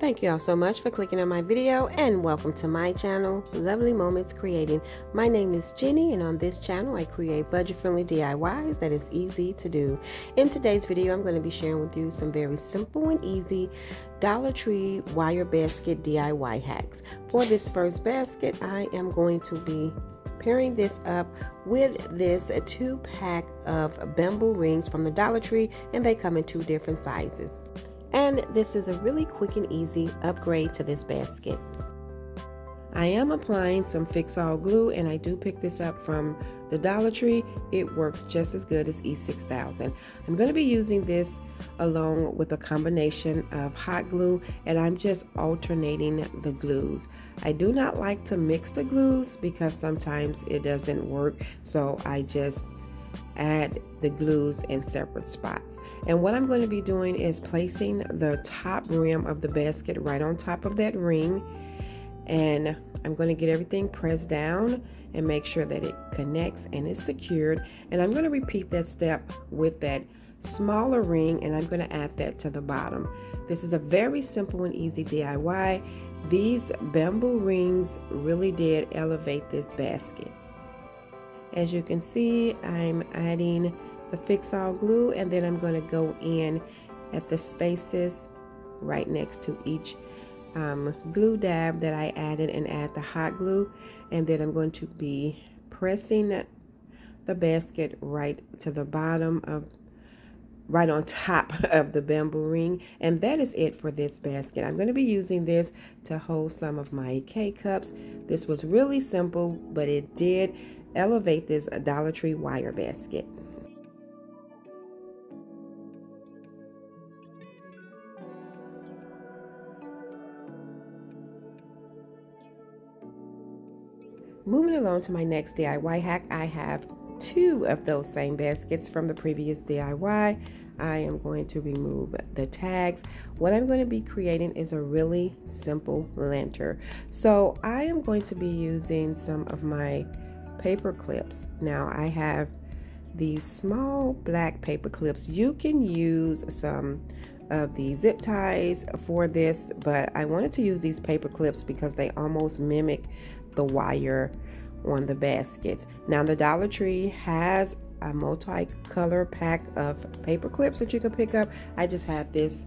Thank you all so much for clicking on my video and welcome to my channel, Lovely Moments Creating. My name is Jenny and on this channel I create budget-friendly DIYs that is easy to do. In today's video I'm going to be sharing with you some very simple and easy Dollar Tree wire basket DIY hacks. For this first basket I am going to be pairing this up with this 2-pack of bamboo rings from the Dollar Tree, and they come in 2 different sizes. And this is a really quick and easy upgrade to this basket. I am applying some Fix-All glue, and I do pick this up from the Dollar Tree. It works just as good as E6000. I'm going to be using this along with a combination of hot glue, and I'm just alternating the glues. I do not like to mix the glues because sometimes it doesn't work, so I just add the glues in separate spots. And what I'm going to be doing is placing the top rim of the basket right on top of that ring, and I'm going to get everything pressed down and make sure that it connects and is secured. And I'm going to repeat that step with that smaller ring, and I'm going to add that to the bottom. This is a very simple and easy DIY. These bamboo rings really did elevate this basket. As you can see, I'm adding the Fix-All glue, and then I'm going to go in at the spaces right next to each glue dab that I added and add the hot glue, and then I'm going to be pressing the basket right to the bottom of right on top of the bamboo ring. And that is it for this basket. I'm going to be using this to hold some of my K-cups. This was really simple, but it did elevate this Dollar Tree wire basket. Moving along to my next DIY hack, I have 2 of those same baskets from the previous DIY. I am going to remove the tags. What I'm going to be creating is a really simple lantern. So I am going to be using some of my paper clips. Now I have these small black paper clips. You can use some of the zip ties for this, but I wanted to use these paper clips because they almost mimic the wire on the baskets. Now the Dollar Tree has a multi-color pack of paper clips that you can pick up. I just had this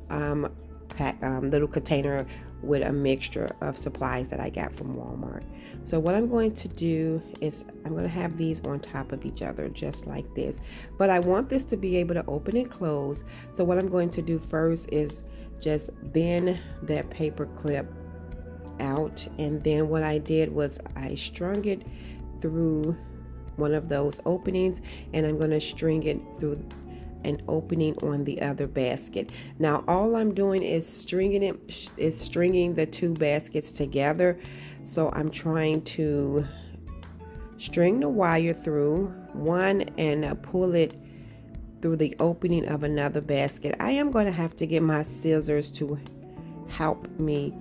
little container with a mixture of supplies that I got from Walmart. So what I'm going to do is I'm going to have these on top of each other just like this, but I want this to be able to open and close. So what I'm going to do first is just bend that paper clip out, and then what I did was I strung it through one of those openings, and I'm going to string it through an opening on the other basket. Now all I'm doing is stringing the 2 baskets together. So I'm trying to string the wire through one and pull it through the opening of another basket. I am going to have to get my scissors to help me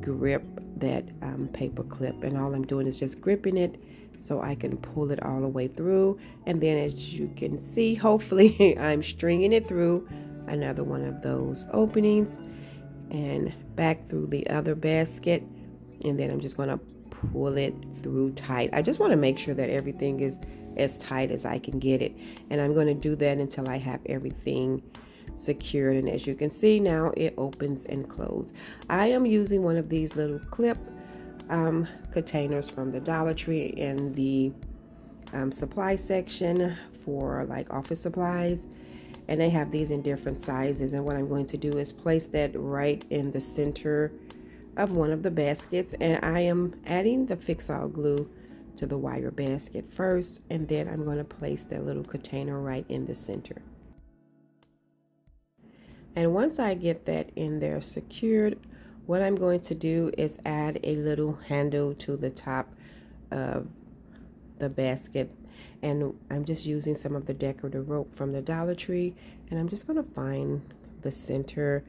grip that paper clip, and all I'm doing is just gripping it so I can pull it all the way through. And then as you can see, hopefully I'm stringing it through another one of those openings and back through the other basket, and then I'm just going to pull it through tight. I just want to make sure that everything is as tight as I can get it, and I'm going to do that until I have everything secured. And as you can see now, it opens and closes. I am using one of these little clip containers from the Dollar Tree in the supply section for like office supplies, and they have these in different sizes. And what I'm going to do is place that right in the center of one of the baskets, and I am adding the Fix-All glue to the wire basket first, and then I'm going to place that little container right in the center. And once I get that in there secured, what I'm going to do is add a little handle to the top of the basket. And I'm just using some of the decorative rope from the Dollar Tree, and I'm just going to find the center,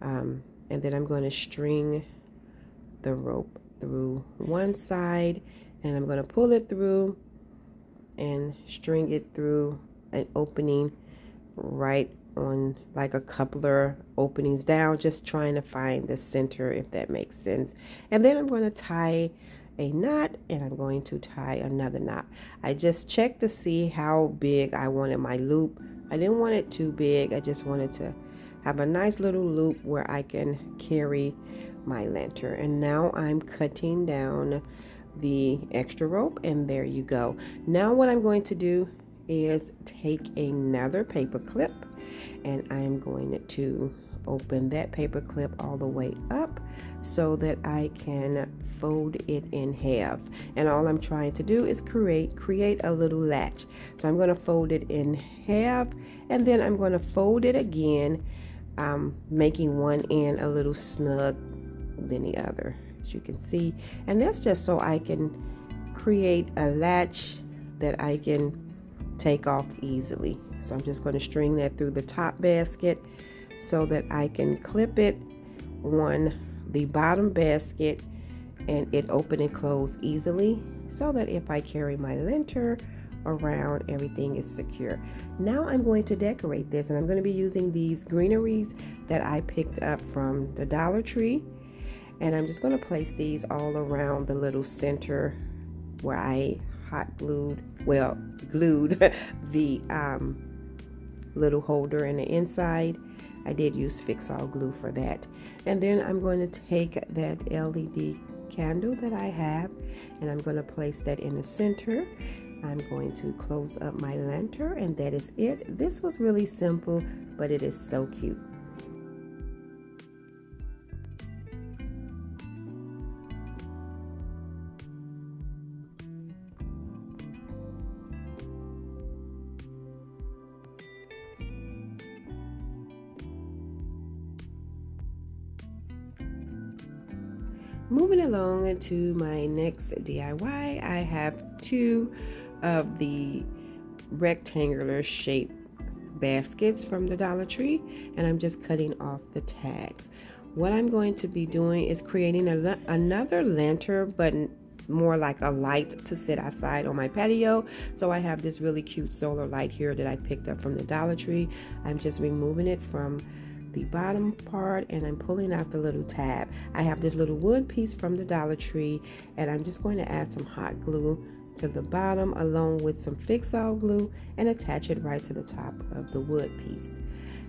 and then I'm going to string the rope through one side, and I'm going to pull it through and string it through an opening right on like a couple of openings down, just trying to find the center, if that makes sense. And then I'm going to tie a knot, and I'm going to tie another knot. I just checked to see how big I wanted my loop. I didn't want it too big. I just wanted to have a nice little loop where I can carry my lantern. And now I'm cutting down the extra rope, and there you go. Now what I'm going to do is take another paper clip, and I'm going to open that paper clip all the way up so that I can fold it in half. And all I'm trying to do is create a little latch. So I'm going to fold it in half, and then I'm going to fold it again, making one end a little snug than the other, as you can see. And that's just so I can create a latch that I can take off easily. So I'm just going to string that through the top basket so that I can clip it on the bottom basket, and it open and close easily, so that if I carry my lantern around, everything is secure. Now I'm going to decorate this, and I'm going to be using these greeneries that I picked up from the Dollar Tree, and I'm just going to place these all around the little center where I glued the little holder in the inside. I did use Fix-All glue for that. And then I'm going to take that LED candle that I have, and I'm going to place that in the center. I'm going to close up my lantern, and that is it. This was really simple, but it is so cute. Moving along into my next DIY, I have two of the rectangular shaped baskets from the Dollar Tree, and I'm just cutting off the tags. What I'm going to be doing is creating another lantern, but more like a light to sit outside on my patio. So I have this really cute solar light here that I picked up from the Dollar Tree. I'm just removing it from the bottom part, and I'm pulling out the little tab. I have this little wood piece from the Dollar Tree, and I'm just going to add some hot glue to the bottom along with some Fix-All glue and attach it right to the top of the wood piece.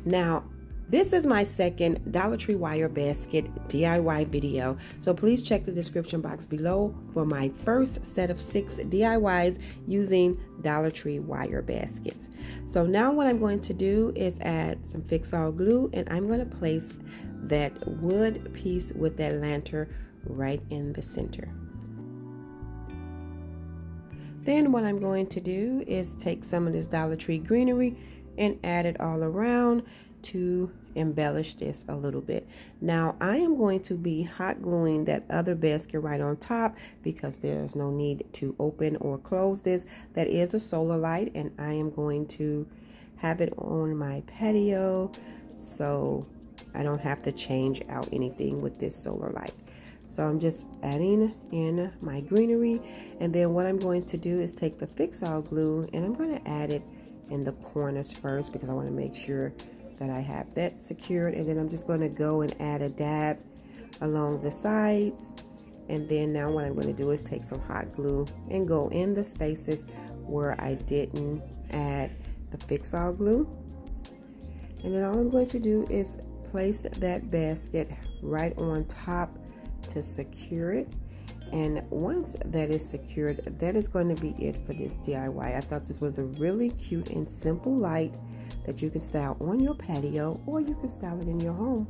Now, this is my second Dollar Tree wire basket DIY video, so please check the description box below for my first set of 6 DIYs using Dollar Tree wire baskets. So now what I'm going to do is add some Fix-All glue, and I'm going to place that wood piece with that lantern right in the center. Then what I'm going to do is take some of this Dollar Tree greenery and add it all around to embellish this a little bit. Now I am going to be hot gluing that other basket right on top because there's no need to open or close this. That is a solar light, and I am going to have it on my patio so I don't have to change out anything with this solar light. So I'm just adding in my greenery, and then what I'm going to do is take the Fix-All glue, and I'm going to add it in the corners first because I want to make sure that I have that secured, and then I'm just going to go and add a dab along the sides. And then now what I'm going to do is take some hot glue and go in the spaces where I didn't add the Fix-All glue. And then all I'm going to do is place that basket right on top to secure it. And once that is secured, that is going to be it for this DIY. I thought this was a really cute and simple light that you can style on your patio, or you can style it in your home.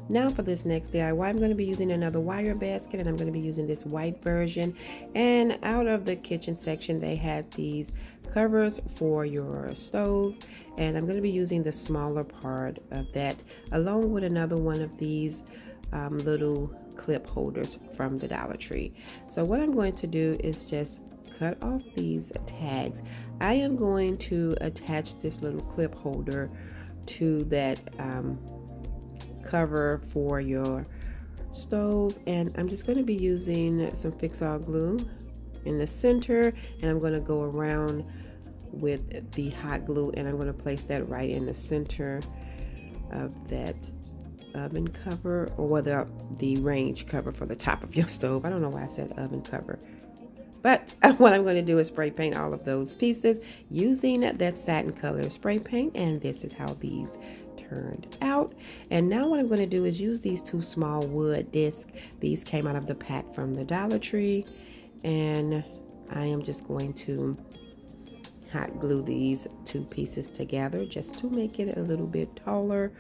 Now for this next DIY, I'm going to be using another wire basket, and I'm going to be using this white version. And out of the kitchen section, they had these covers for your stove, and I'm going to be using the smaller part of that along with another one of these little clip holders from the Dollar Tree. So what I'm going to do is just cut off these tags. I am going to attach this little clip holder to that cover for your stove, and I'm just going to be using some Fix-All glue in the center, and I'm going to go around with the hot glue, and I'm going to place that right in the center of that oven cover, or whether the range cover for the top of your stove. I don't know why I said oven cover, but what I'm going to do is spray paint all of those pieces using that satin color spray paint, and this is how these turned out. And now what I'm going to do is use these two small wood discs. These came out of the pack from the Dollar Tree, and I am just going to hot glue these two pieces together just to make it a little bit taller,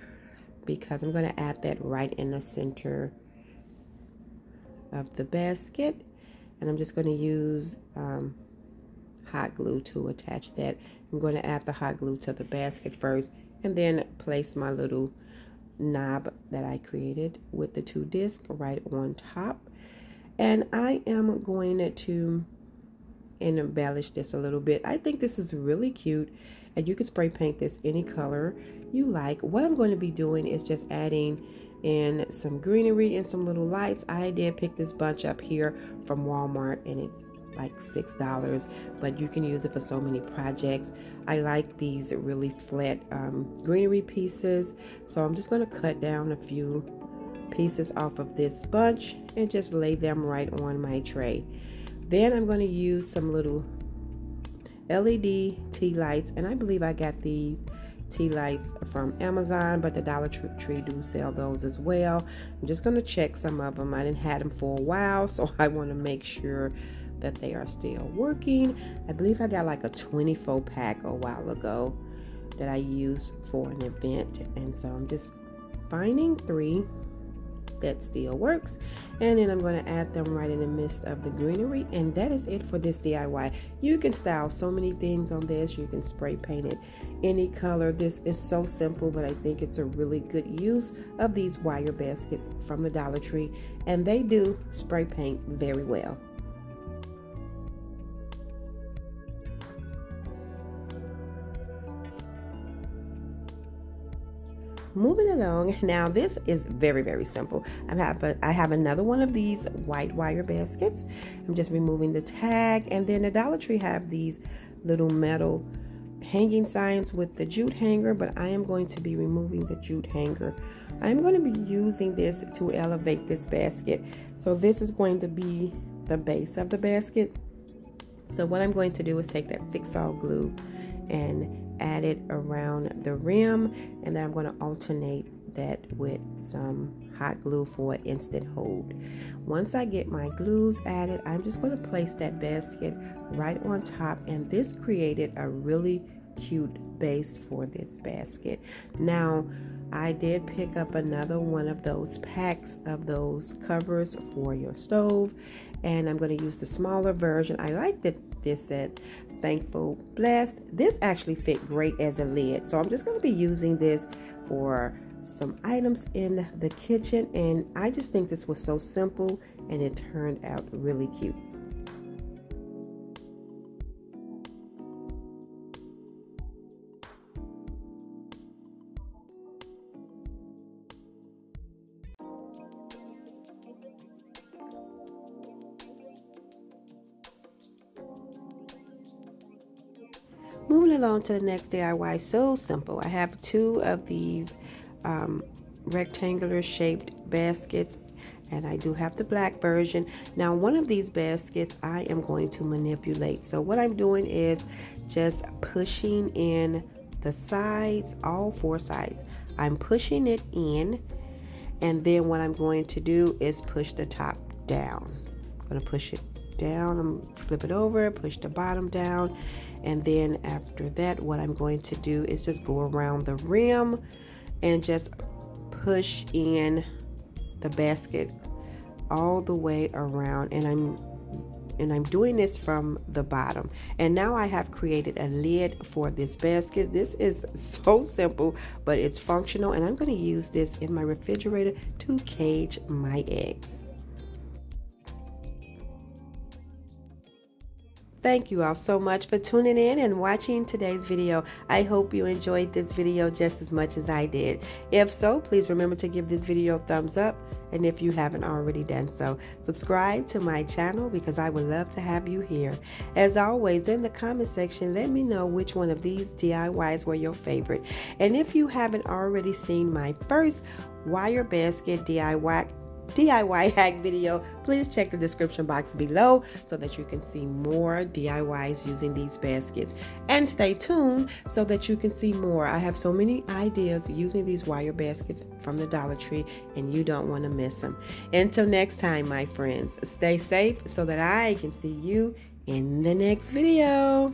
because I'm going to add that right in the center of the basket. And I'm just going to use hot glue to attach that. I'm going to add the hot glue to the basket first, and then place my little knob that I created with the two discs right on top. And I am going to embellish this a little bit. I think this is really cute, and you can spray paint this any color you like. What I'm going to be doing is just adding in some greenery and some little lights. I did pick this bunch up here from Walmart, and it's like $6, but you can use it for so many projects. I like these really flat greenery pieces, so I'm just going to cut down a few pieces off of this bunch and just lay them right on my tray. Then I'm going to use some little LED tea lights, and I believe I got these tea lights from Amazon, but the Dollar Tree do sell those as well. I'm just going to check some of them. I didn't have them for a while, so I want to make sure that they are still working. I believe I got like a 24 pack a while ago that I used for an event, and so I'm just finding 3 that still works, and then I'm going to add them right in the midst of the greenery. And that is it for this DIY. You can style so many things on this. You can spray paint it any color. This is so simple, but I think it's a really good use of these wire baskets from the Dollar Tree, and they do spray paint very well. Moving along, now this is very simple. I have another one of these white wire baskets. I'm just removing the tag, and then the Dollar Tree have these little metal hanging signs with the jute hanger, but I am going to be removing the jute hanger. I'm going to be using this to elevate this basket. So this is going to be the base of the basket. So what I'm going to do is take that Fix-All glue and add it around the rim, and then I'm going to alternate that with some hot glue for an instant hold. Once I get my glues added, I'm just going to place that basket right on top, and this created a really cute base for this basket. Now I did pick up another one of those packs of those covers for your stove, and I'm going to use the smaller version. I like that this said Thankful Blessed. This actually fit great as a lid, so I'm just going to be using this for some items in the kitchen, and I just think this was so simple and it turned out really cute. Moving along to the next DIY, so simple. I have 2 of these rectangular shaped baskets, and I do have the black version. Now one of these baskets I am going to manipulate. So what I'm doing is just pushing in the sides, all 4 sides. I'm pushing it in, and then what I'm going to do is push the top down. I'm going to push it down, I'm flip it over, push the bottom down, and then after that what I'm going to do is just go around the rim and just push in the basket all the way around, and I'm doing this from the bottom. And now I have created a lid for this basket. This is so simple, but it's functional, and I'm going to use this in my refrigerator to cage my eggs. Thank you all so much for tuning in and watching today's video. I hope you enjoyed this video just as much as I did. If so, please remember to give this video a thumbs up. And if you haven't already done so, subscribe to my channel because I would love to have you here. As always, in the comment section, let me know which one of these DIYs were your favorite. And if you haven't already seen my first wire basket DIY hack video, please check the description box below so that you can see more DIYs using these baskets. And stay tuned so that you can see more. I have so many ideas using these wire baskets from the Dollar Tree, and you don't want to miss them. Until next time, my friends, stay safe so that I can see you in the next video.